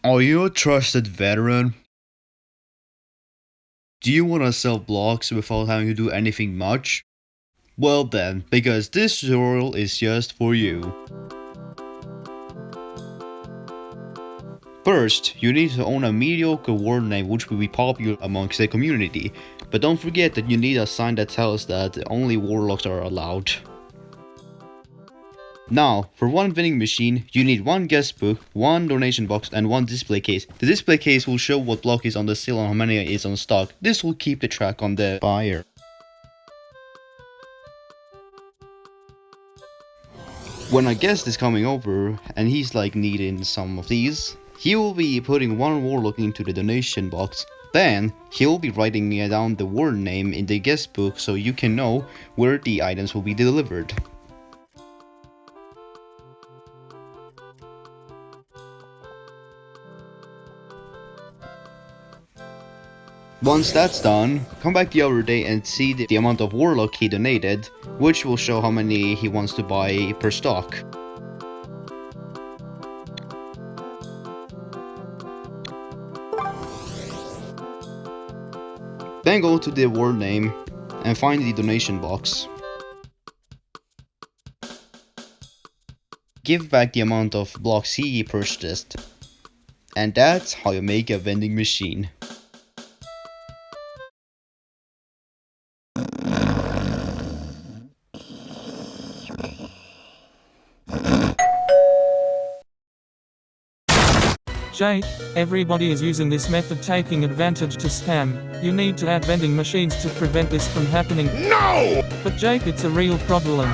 Are you a trusted veteran? Do you want to sell blocks without having to do anything much? Well then, because this tutorial is just for you. First, you need to own a mediocre word name which will be popular amongst the community, but don't forget that you need a sign that tells that only warlocks are allowed. Now, for one vending machine, you need one guest book, one donation box, and one display case. The display case will show what block is on the sale and how many is on stock. This will keep the track on the buyer. When a guest is coming over, and he's like needing some of these, he will be putting one warlock into the donation box. Then, he'll be writing down the word name in the guest book so you can know where the items will be delivered. Once that's done, come back the other day and see the amount of warlock he donated, which will show how many he wants to buy per stock. Then go to the word name and find the donation box. Give back the amount of blocks he purchased. And that's how you make a vending machine. Jake, everybody is using this method taking advantage to scam. You need to add vending machines to prevent this from happening. No! But Jake, it's a real problem.